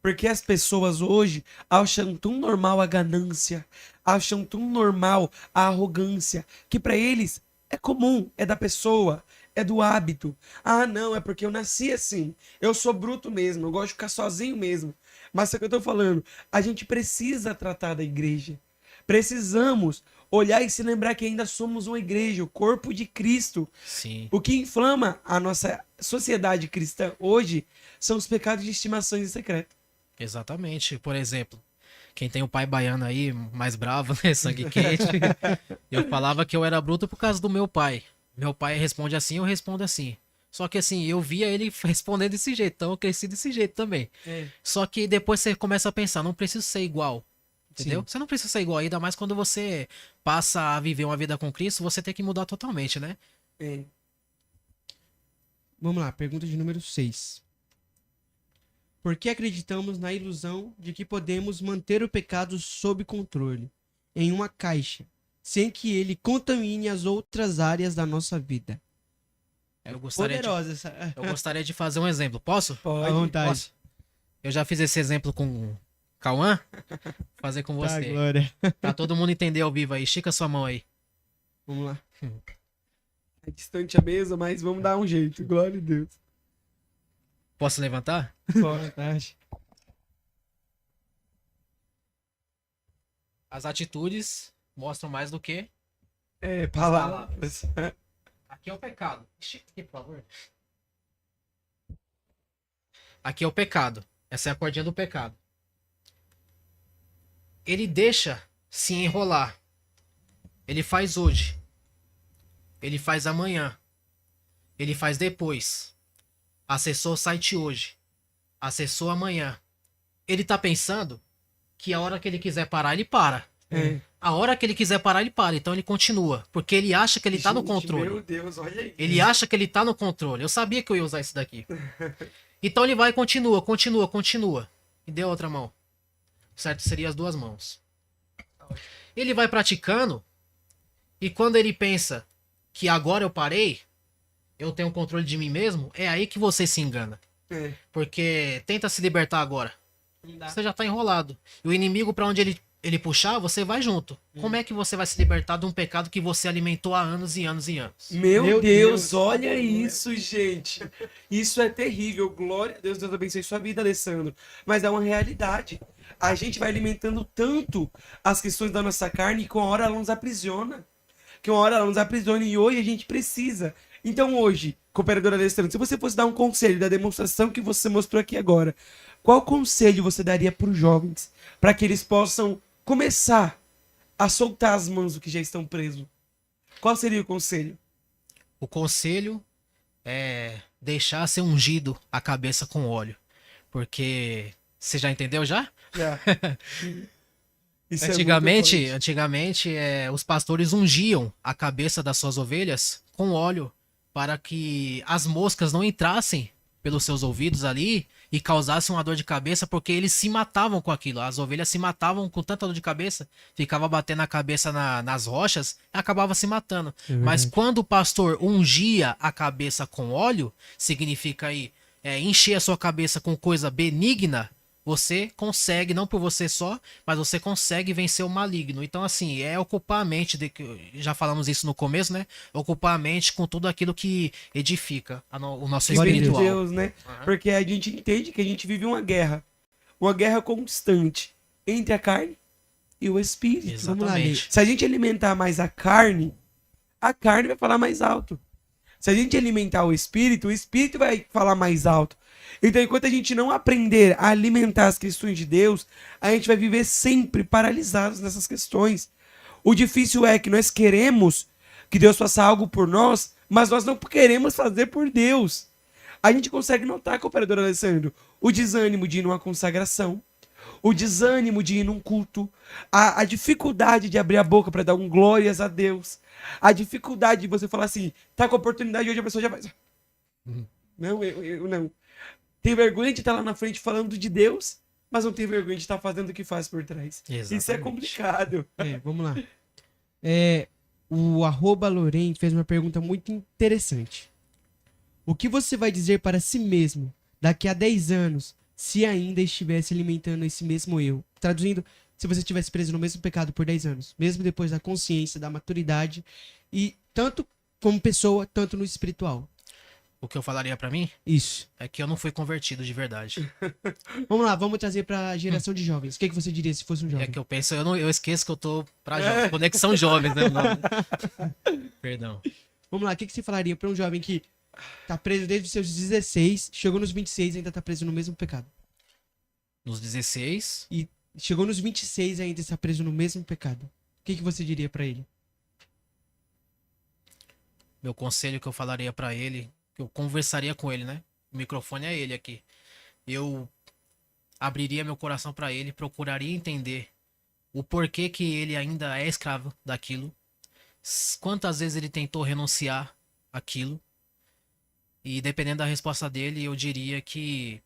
Porque as pessoas hoje acham tão normal a ganância, acham tão normal a arrogância, que para eles é comum, é da pessoa, é do hábito. Ah, não, é porque eu nasci assim, eu sou bruto mesmo, eu gosto de ficar sozinho mesmo. Mas é o que eu tô falando, a gente precisa tratar da igreja. Precisamos olhar e se lembrar que ainda somos uma igreja, o corpo de Cristo. Sim. O que inflama a nossa sociedade cristã hoje são os pecados de estimação e secreto. Exatamente. Por exemplo, quem tem o pai baiano aí, mais bravo, né? Sangue quente. Eu falava que eu era bruto por causa do meu pai. Meu pai responde assim, eu respondo assim. Só que assim, eu via ele respondendo desse jeito, então eu cresci desse jeito também. Só que depois você começa a pensar, não preciso ser igual. Entendeu? Sim. Você não precisa ser igual, ainda mais quando você passa a viver uma vida com Cristo, você tem que mudar totalmente, né? É. Vamos lá, pergunta de número 6. Por que acreditamos na ilusão de que podemos manter o pecado sob controle, em uma caixa, sem que ele contamine as outras áreas da nossa vida? Eu gostaria, Poderosa essa. eu gostaria de fazer um exemplo. Posso? Pode. À vontade. Posso? Eu já fiz esse exemplo com o Cauã. Vou fazer com Tá, você. glória. Pra todo mundo entender ao vivo aí. Estica sua mão aí. Vamos lá. É distante a mesa, mas vamos dar um jeito. Glória a Deus. Posso levantar? Boa tarde. As atitudes mostram mais do que Palavras. aqui é o pecado. Ixi, aqui, por favor. Aqui é o pecado. Essa é a cordinha do pecado. Ele deixa se enrolar. Ele faz hoje. Ele faz amanhã. Ele faz depois. Acessou o site hoje. Acessou amanhã. Ele tá pensando que a hora que ele quiser parar, ele para. É. A hora que ele quiser parar, ele para. Então ele continua. Porque ele acha que ele tá no Gente, controle. Meu Deus, olha aí. Ele acha que ele tá no controle. Eu sabia que eu ia usar isso daqui. Então ele vai e continua. E deu a outra mão. Certo? Seria as duas mãos. Ele vai praticando. E quando ele pensa que agora eu parei, eu tenho controle de mim mesmo, é aí que você se engana. É. Porque tenta se libertar agora. Não dá. Você já tá enrolado. E o inimigo, pra onde ele puxar, você vai junto. Como é que você vai se libertar de um pecado que você alimentou há anos e anos e anos? Meu Meu Deus, Deus. olha isso, gente. Isso é terrível. Glória a Deus, Deus abençoe sua vida, Alessandro. Mas é uma realidade. A gente vai alimentando tanto as questões da nossa carne que uma hora ela nos aprisiona. Que uma hora ela nos aprisiona e hoje a gente precisa. Então hoje, cooperador Alessandro, se você fosse dar um conselho da demonstração que você mostrou aqui agora, qual conselho você daria para os jovens para que eles possam começar a soltar as mãos do que já estão presos? Qual seria o conselho? O conselho é deixar ser ungido a cabeça com óleo. Porque... Você já entendeu já? Já. Isso é muito Antigamente, forte. os pastores ungiam a cabeça das suas ovelhas com óleo para que as moscas não entrassem pelos seus ouvidos ali e causassem uma dor de cabeça, porque eles se matavam com aquilo. As ovelhas se matavam com tanta dor de cabeça, ficava batendo a cabeça nas rochas e acabava se matando. Mas quando o pastor ungia a cabeça com óleo, significa aí encher a sua cabeça com coisa benigna, você consegue, não por você só, mas você consegue vencer o maligno. Então, assim, é ocupar a mente, já falamos isso no começo, né? Ocupar a mente com tudo aquilo que edifica o nosso Glória a espiritual. Deus, né? Porque a gente entende que a gente vive uma guerra constante entre a carne e o espírito. Vamos lá, Lê. Exatamente. Se a gente alimentar mais a carne vai falar mais alto. Se a gente alimentar o espírito vai falar mais alto. Então, enquanto a gente não aprender a alimentar as questões de Deus, a gente vai viver sempre paralisados nessas questões. O difícil é que nós queremos que Deus faça algo por nós, mas nós não queremos fazer por Deus. A gente consegue notar, cooperador Alessandro, o desânimo de ir numa consagração, o desânimo de ir num culto, a dificuldade de abrir a boca para dar um glórias a Deus, a dificuldade de você falar assim, tá com a oportunidade hoje, a pessoa já faz. Não, eu não. Tem vergonha de estar lá na frente falando de Deus, mas não tem vergonha de estar fazendo o que faz por trás. Isso é Exatamente. complicado. Vamos lá. O @Lorem fez uma pergunta muito interessante. O que você vai dizer para si mesmo daqui a 10 anos, se ainda estivesse alimentando esse mesmo eu? Traduzindo, se você estivesse preso no mesmo pecado por 10 anos, mesmo depois da consciência, da maturidade, e tanto como pessoa, tanto no espiritual. O que eu falaria pra mim Isso. é que eu não fui convertido de verdade. Vamos lá, vamos trazer pra geração de jovens. O que você diria se fosse um É jovem? que eu penso, eu esqueço que eu tô pra jovens. Conexão jovens, né? Perdão. Vamos lá, o que você falaria pra um jovem que tá preso desde os seus 16, chegou nos 26 e ainda tá preso no mesmo pecado? Nos 16, Chegou nos 26 e ainda está preso no mesmo pecado. O que você diria pra ele? meu conselho que eu falaria pra ele, que eu conversaria com ele, né? O microfone é ele aqui. Eu abriria meu coração pra ele, procuraria entender o porquê que ele ainda é escravo daquilo, quantas vezes ele tentou renunciar àquilo, e dependendo da resposta dele, eu diria que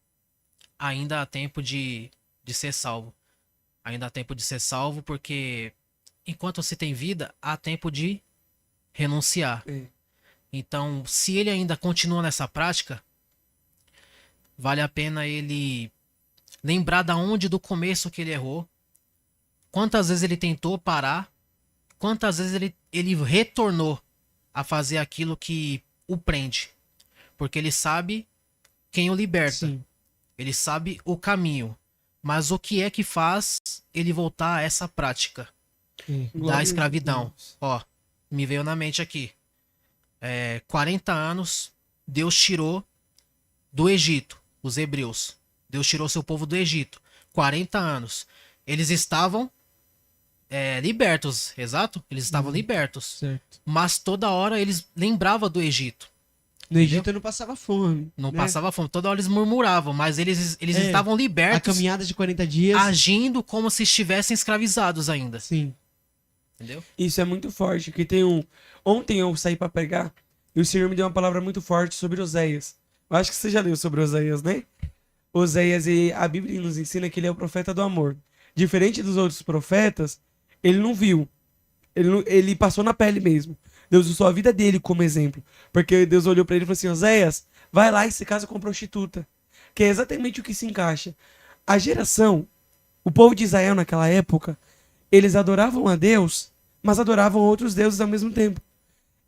ainda há tempo de ser salvo. Ainda há tempo de ser salvo, porque enquanto você tem vida, há tempo de renunciar. Então, se ele ainda continua nessa prática, vale a pena ele lembrar da onde do começo que ele errou, quantas vezes ele tentou parar, quantas vezes ele retornou a fazer aquilo que o prende. Porque ele sabe quem o liberta. Sim. Ele sabe o caminho. Mas o que é que faz ele voltar a essa prática É. Glória da a escravidão? Deus. Ó, me veio na mente aqui. 40 anos, Deus tirou do Egito, os hebreus. Deus tirou seu povo do Egito. 40 anos. Eles estavam libertos, exato? Eles estavam libertos. Certo. Mas toda hora eles lembravam do Egito. No Egito eu não passava fome. Não né? passava fome. Toda hora eles murmuravam, mas eles É, estavam A libertos, caminhada de 40 dias. agindo como se estivessem escravizados ainda. Sim. Entendeu? Isso é muito forte, que tem um... Ontem eu saí pra pregar e o Senhor me deu uma palavra muito forte sobre Oséias. Eu acho que você já leu sobre Oséias, né? Oséias, e a Bíblia nos ensina que ele é o profeta do amor. Diferente dos outros profetas, ele não viu. Ele passou na pele mesmo. Deus usou a vida dele como exemplo. Porque Deus olhou pra ele e falou assim, Oséias, vai lá e se casa com prostituta. Que é exatamente o que se encaixa. A geração, o povo de Israel naquela época, eles adoravam a Deus, mas adoravam outros deuses ao mesmo tempo.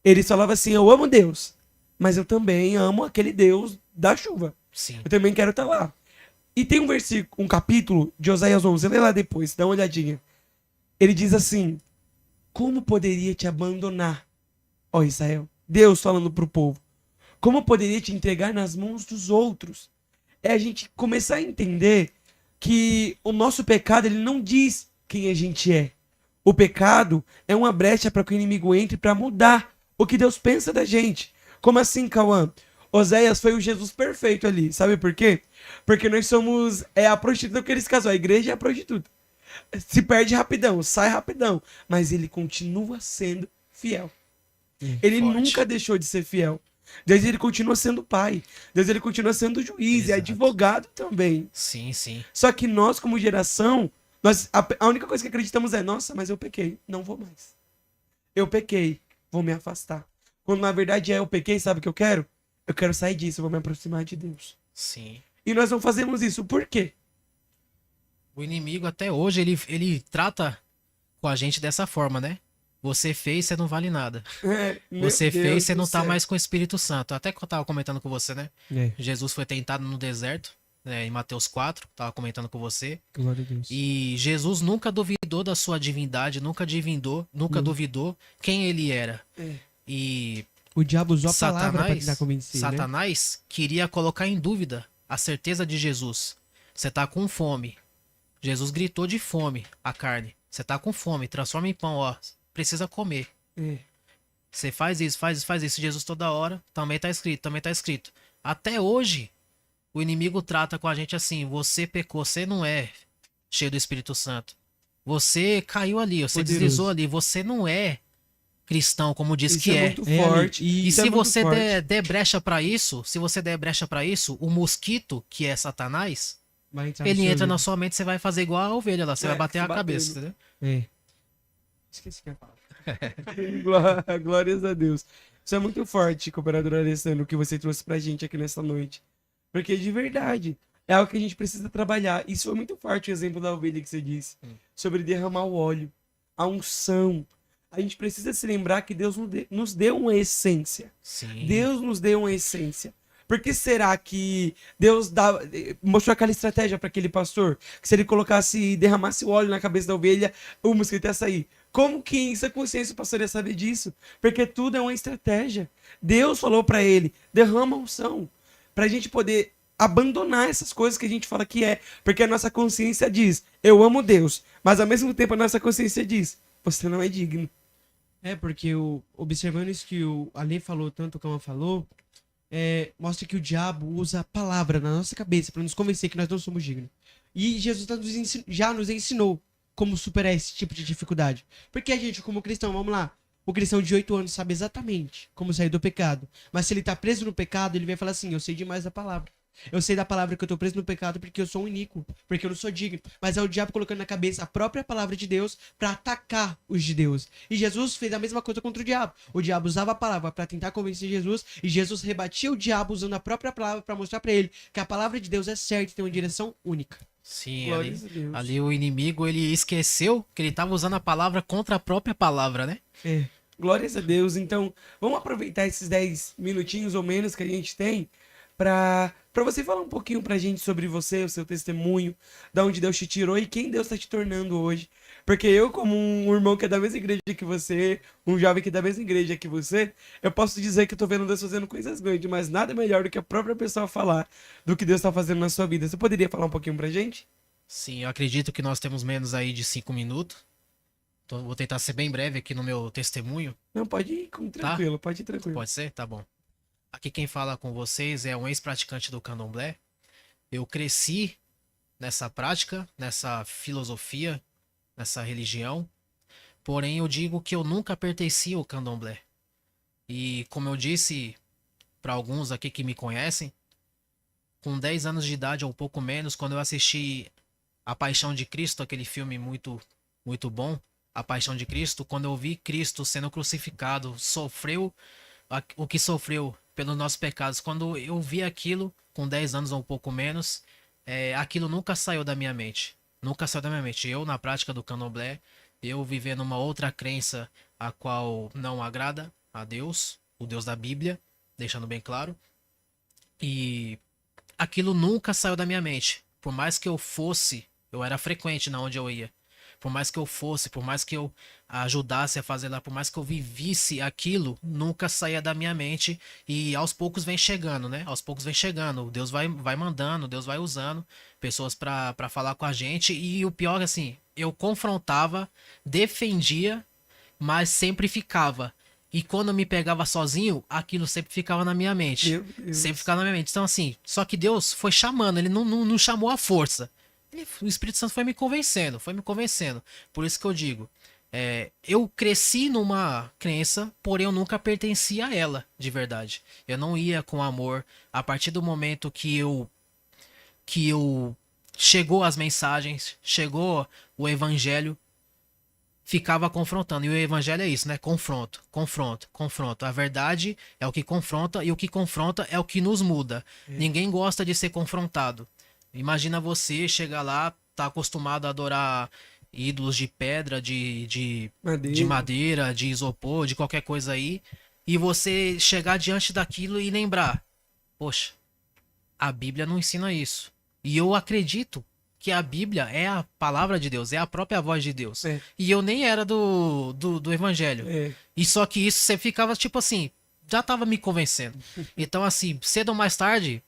Eles falavam assim, eu amo Deus, mas eu também amo aquele Deus da chuva. Sim. Eu também quero estar lá. E tem um versículo, um capítulo de Oséias 11, lê lá depois, dá uma olhadinha. Ele diz assim, como poderia te abandonar, ó Israel? Deus falando pro povo. Como poderia te entregar nas mãos dos outros? É a gente começar a entender que o nosso pecado, ele não diz quem a gente é. O pecado é uma brecha para que o inimigo entre para mudar o que Deus pensa da gente. Como assim, Cauã? Oséias foi o Jesus perfeito ali. Sabe por quê? Porque nós somos a prostituta que ele se casou. A igreja é a prostituta. Se perde rapidão, sai rapidão. Mas ele continua sendo fiel. Ele Forte. nunca deixou de ser fiel. Deus, ele continua sendo pai. Deus, ele continua sendo juiz e Exato. advogado também. Sim, sim. Só que nós, como geração, a única coisa que acreditamos é, nossa, mas eu pequei, não vou mais. Eu pequei, vou me afastar. Quando na verdade eu pequei, sabe o que eu quero? Eu quero sair disso, eu vou me aproximar de Deus. Sim. E nós não fazemos isso, por quê? O inimigo até hoje, ele trata com a gente dessa forma, né? Você fez, você não vale nada. Meu Você Deus fez, você do não tá céu. mais com o Espírito Santo. Até que eu tava comentando com você, né? É. Jesus foi tentado no deserto, né, em Mateus 4, tava comentando com você. Glória a Deus. E Jesus nunca duvidou da sua divindade, nunca duvidou quem ele era. É. E O diabo usou a palavra pra tentar Satanás, convencer, né? Satanás queria colocar em dúvida a certeza de Jesus. Você tá com fome. Jesus gritou de fome a carne. Você tá com fome, transforma em pão, ó. Precisa comer. É. Você faz isso, faz isso. Jesus toda hora, também tá escrito. Até hoje, o inimigo trata com a gente assim, você pecou, você não é cheio do Espírito Santo. Você caiu ali, você Poderoso. deslizou ali, você não é cristão, como diz Isso que é. muito É, forte. e E Isso é se muito você forte. der brecha pra isso, o mosquito, que é Satanás, Vai entrar no ele seu entra livro. na sua mente, você vai fazer igual a ovelha lá, você É, vai bater se a cabeça, batendo. entendeu? É. Esqueci que ia falar. Glórias a Deus. Isso é muito forte, cooperador Alessandro, o que você trouxe pra gente aqui nessa noite. Porque de verdade, é algo que a gente precisa trabalhar. Isso foi muito forte o exemplo da ovelha que você disse. Sobre derramar o óleo, a unção. A gente precisa se lembrar que Deus nos deu uma essência. Sim. Deus nos deu uma essência. Por que será que Deus mostrou aquela estratégia para aquele pastor? Que se ele colocasse, derramasse o óleo na cabeça da ovelha, o mosquito ia sair. Como que em sua consciência o pastor ia saber disso? Porque tudo é uma estratégia. Deus falou para ele, derrama a unção. Pra gente poder abandonar essas coisas que a gente fala que é. Porque a nossa consciência diz, eu amo Deus. Mas ao mesmo tempo a nossa consciência diz, você não é digno. É, porque observando isso que o Ale falou, tanto o Cama falou, mostra que o diabo usa a palavra na nossa cabeça para nos convencer que nós não somos dignos. E Jesus já nos ensinou como superar esse tipo de dificuldade. Porque a gente, como cristão, vamos lá, o cristão de 8 anos sabe exatamente como sair do pecado. Mas se ele tá preso no pecado, ele vai falar assim, eu sei demais da palavra. Eu sei da palavra que eu tô preso no pecado porque eu sou um iníquo, porque eu não sou digno. Mas é o diabo colocando na cabeça a própria palavra de Deus para atacar os de Deus. E Jesus fez a mesma coisa contra o diabo. O diabo usava a palavra para tentar convencer Jesus e Jesus rebatia o diabo usando a própria palavra para mostrar para ele que a palavra de Deus é certa e tem uma direção única. Sim, Glórias a Deus. ali o inimigo, ele esqueceu que ele tava usando a palavra contra a própria palavra, né? É. Glórias a Deus. Então, vamos aproveitar esses 10 minutinhos ou menos que a gente tem para pra você falar um pouquinho pra gente sobre você, o seu testemunho, da onde Deus te tirou e quem Deus tá te tornando hoje. Porque eu, como um irmão que é da mesma igreja que você, um jovem que é da mesma igreja que você, eu posso dizer que eu tô vendo Deus fazendo coisas grandes, mas nada melhor do que a própria pessoa falar do que Deus tá fazendo na sua vida. Você poderia falar um pouquinho pra gente? Sim, eu acredito que nós temos menos aí de 5 minutos. Então, vou tentar ser bem breve aqui no meu testemunho. Não, pode ir tranquilo, pode ir tranquilo. Pode ser? Tá bom. Aqui quem fala com vocês é um ex-praticante do Candomblé. Eu cresci nessa prática, nessa filosofia, nessa religião. Porém, eu digo que eu nunca pertenci ao Candomblé. E como eu disse para alguns aqui que me conhecem, com 10 anos de idade ou um pouco menos, quando eu assisti A Paixão de Cristo, aquele filme muito bom, A Paixão de Cristo, quando eu vi Cristo sendo crucificado, sofreu o que sofreu pelos nossos pecados. Quando eu vi aquilo, com 10 anos ou um pouco menos, aquilo nunca saiu da minha mente. Nunca saiu da minha mente. Eu, na prática do Candomblé, eu vivendo uma outra crença a qual não agrada a Deus, o Deus da Bíblia, deixando bem claro. E aquilo nunca saiu da minha mente. Por mais que eu fosse, eu era frequente na onde eu ia. Por mais que eu fosse, por mais que eu ajudasse a fazer lá, por mais que eu vivisse aquilo, nunca saía da minha mente. E aos poucos vem chegando, né? Aos poucos vem chegando. Deus vai mandando, Deus vai usando pessoas pra falar com a gente. E o pior, assim, eu confrontava, defendia, mas sempre ficava. E quando eu me pegava sozinho, aquilo sempre ficava na minha mente. Meu Deus. Sempre ficava na minha mente. Então, assim, só que Deus foi chamando, ele não chamou à força. O Espírito Santo foi me convencendo, foi me convencendo. Por isso que eu digo, eu cresci numa crença, porém eu nunca pertencia a ela, de verdade. Eu não ia com amor. A partir do momento que eu chegou as mensagens, chegou o evangelho, ficava confrontando. E o evangelho é isso, né? Confronto, confronto, confronto. A verdade é o que confronta e o que confronta é o que nos muda. Ninguém gosta de ser confrontado. Imagina você chegar lá, tá acostumado a adorar ídolos de pedra, de madeira, de isopor, de qualquer coisa aí, e você chegar diante daquilo e lembrar, poxa, a Bíblia não ensina isso. E eu acredito que a Bíblia é a palavra de Deus, é a própria voz de Deus. E eu nem era do Evangelho. E só que isso você ficava tipo assim, já tava me convencendo. Então assim, cedo ou mais tarde,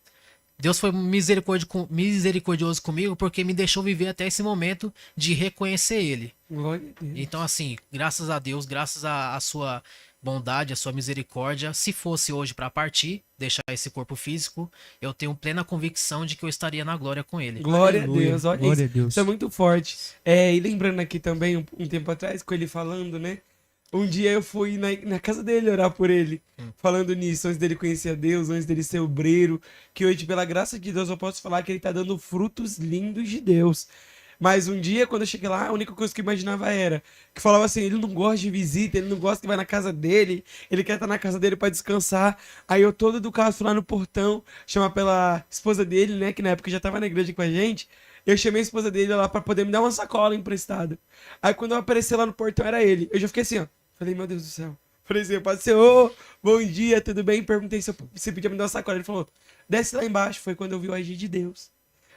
Deus foi misericordioso comigo porque me deixou viver até esse momento de reconhecer Ele. Glória a Deus. Então, assim, graças a Deus, graças à sua bondade, à sua misericórdia, se fosse hoje para partir, deixar esse corpo físico, eu tenho plena convicção de que eu estaria na glória com Ele. Glória a Deus, olha Glória isso. a Deus. Isso é muito forte. E lembrando aqui também, um tempo atrás, com ele falando, né? Um dia eu fui na casa dele orar por ele, falando nisso, antes dele conhecer a Deus, antes dele ser obreiro, que hoje, pela graça de Deus, eu posso falar que ele tá dando frutos lindos de Deus. Mas um dia, quando eu cheguei lá, a única coisa que eu imaginava era, que falava assim, ele não gosta de visita, ele não gosta que vai na casa dele, ele quer estar na casa dele pra descansar. Aí eu todo educado fui lá no portão, chamar pela esposa dele, né, que na época já tava na igreja com a gente. Eu chamei a esposa dele lá pra poder me dar uma sacola emprestada. Aí quando eu apareci lá no portão, era ele. Eu já fiquei assim, ó. Falei, meu Deus do céu. Falei assim, pode ser, bom dia, tudo bem? Perguntei se você podia me dar uma sacola. Ele falou, desce lá embaixo. Foi quando eu vi o agir de Deus.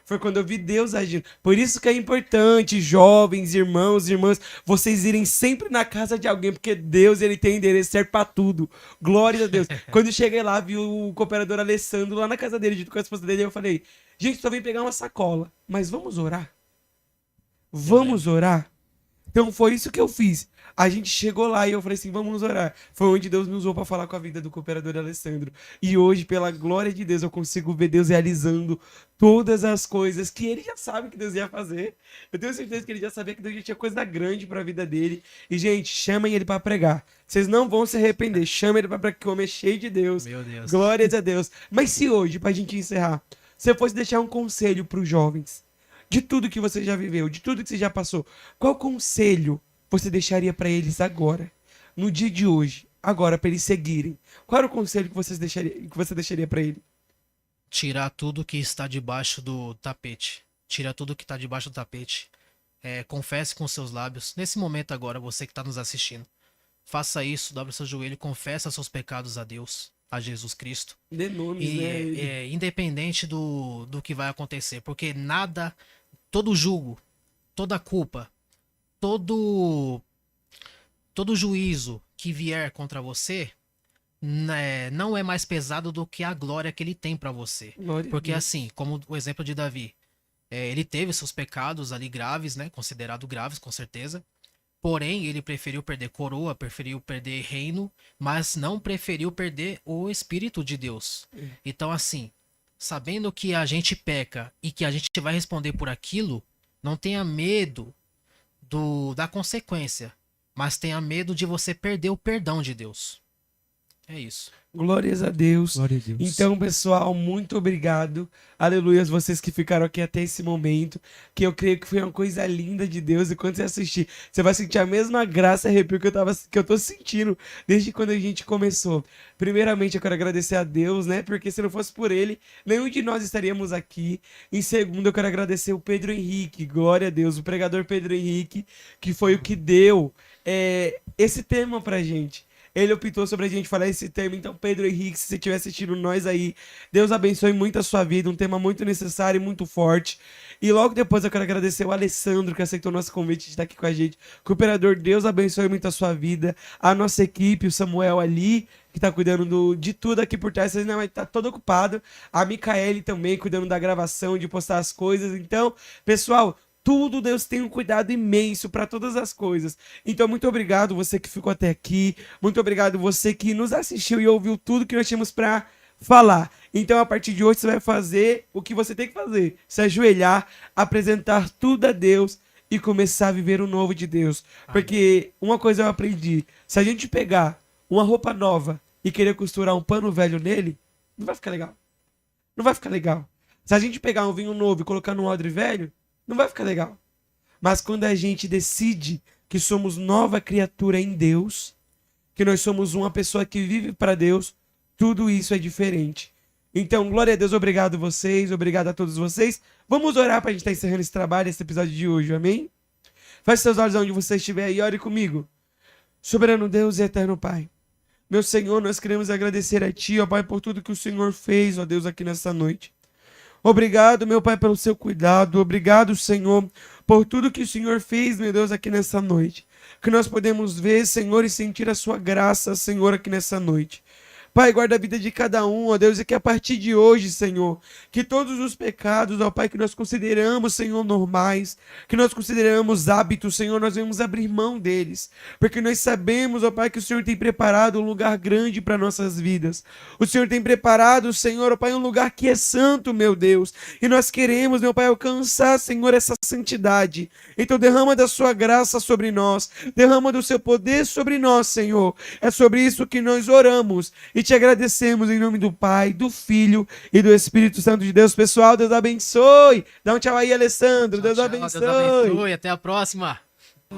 Foi quando eu vi Deus agindo. Por isso que é importante, jovens, irmãos, irmãs, vocês irem sempre na casa de alguém, porque Deus, ele tem endereço certo pra tudo. Glória a Deus. Quando eu cheguei lá, vi o cooperador Alessandro lá na casa dele, junto com a esposa dele, eu falei, gente, só vim pegar uma sacola, mas vamos orar? Vamos orar? Então foi isso que eu fiz. A gente chegou lá e eu falei assim, vamos orar. Foi onde Deus me usou para falar com a vida do cooperador Alessandro. E hoje, pela glória de Deus, eu consigo ver Deus realizando todas as coisas que ele já sabe que Deus ia fazer. Eu tenho certeza que ele já sabia que Deus já tinha coisa grande para a vida dele. E, gente, chamem ele para pregar. Vocês não vão se arrepender. Chamem ele para pregar, que o homem é cheio de Deus. Meu Deus. Glórias a Deus. Mas se hoje, pra gente encerrar, você fosse deixar um conselho para os jovens, de tudo que você já viveu, de tudo que você já passou, qual conselho você deixaria para eles agora, no dia de hoje, agora, para eles seguirem? Qual era o conselho que você deixaria para ele? Tirar tudo que está debaixo do tapete. Tira tudo que está debaixo do tapete. Confesse com seus lábios. Nesse momento agora, você que está nos assistindo, faça isso, dobre seu joelho, confessa seus pecados a Deus. a Jesus Cristo. Dê nomes, E né? independente do que vai acontecer, porque nada, todo julgo, toda culpa, todo juízo que vier contra você, né, não é mais pesado do que a glória que ele tem pra você. Glória a Porque Deus. assim, como o exemplo de Davi, ele teve seus pecados ali graves, né, considerado graves, com certeza. Porém, ele preferiu perder coroa, preferiu perder reino, mas não preferiu perder o Espírito de Deus. Então, assim, sabendo que a gente peca e que a gente vai responder por aquilo, não tenha medo da consequência, mas tenha medo de você perder o perdão de Deus. É isso. Glórias a Deus. Glória a Deus. Então, pessoal, muito obrigado. Aleluia, vocês que ficaram aqui até esse momento, que eu creio que foi uma coisa linda de Deus. E quando você assistir, você vai sentir a mesma graça e arrepio que eu tô sentindo desde quando a gente começou. Primeiramente, eu quero agradecer a Deus, né? Porque se não fosse por ele, nenhum de nós estaríamos aqui. Em segundo, eu quero agradecer o Pedro Henrique, glória a Deus, o pregador Pedro Henrique, que foi o que deu esse tema pra gente. Ele optou sobre a gente falar esse tema. Então, Pedro Henrique, se você estiver assistindo nós aí, Deus abençoe muito a sua vida. Um tema muito necessário e muito forte. E logo depois eu quero agradecer o Alessandro, que aceitou o nosso convite de estar aqui com a gente. Cooperador, Deus abençoe muito a sua vida. A nossa equipe, o Samuel ali, que tá cuidando de tudo aqui por trás. Vocês não vai estar todo ocupado. A Micaele também, cuidando da gravação, de postar as coisas. Então, pessoal, tudo Deus tem um cuidado imenso para todas as coisas. Então, muito obrigado você que ficou até aqui. Muito obrigado você que nos assistiu e ouviu tudo que nós tínhamos para falar. Então, a partir de hoje, você vai fazer o que você tem que fazer. Se ajoelhar, apresentar tudo a Deus e começar a viver o novo de Deus. Porque uma coisa eu aprendi. Se a gente pegar uma roupa nova e querer costurar um pano velho nele, não vai ficar legal. Não vai ficar legal. Se a gente pegar um vinho novo e colocar num odre velho, não vai ficar legal. Mas quando a gente decide que somos nova criatura em Deus, que nós somos uma pessoa que vive para Deus, tudo isso é diferente. Então, glória a Deus, obrigado vocês, obrigado a todos vocês. Vamos orar para a gente estar encerrando esse trabalho, esse episódio de hoje, amém? Feche seus olhos onde você estiver e ore comigo. Soberano Deus e eterno Pai, meu Senhor, nós queremos agradecer a Ti, ó Pai, por tudo que o Senhor fez, ó Deus, aqui nessa noite. Obrigado, meu Pai, pelo seu cuidado. Obrigado, Senhor, por tudo que o Senhor fez, meu Deus, aqui nessa noite. Que nós podemos ver, Senhor, e sentir a sua graça, Senhor, aqui nessa noite. Pai, guarda a vida de cada um, ó Deus, e que a partir de hoje, Senhor, que todos os pecados, ó Pai, que nós consideramos, Senhor, normais, que nós consideramos hábitos, Senhor, nós vamos abrir mão deles, porque nós sabemos, ó Pai, que o Senhor tem preparado um lugar grande para nossas vidas. O Senhor tem preparado, Senhor, ó Pai, um lugar que é santo, meu Deus, e nós queremos, meu Pai, alcançar, Senhor, essa santidade. Então derrama da sua graça sobre nós, derrama do seu poder sobre nós, Senhor. É sobre isso que nós oramos e te agradecemos em nome do Pai, do Filho e do Espírito Santo de Deus. Pessoal, Deus abençoe. Dá um tchau aí, Alessandro. Deus Tchau, abençoe. Deus abençoe. Até a próxima.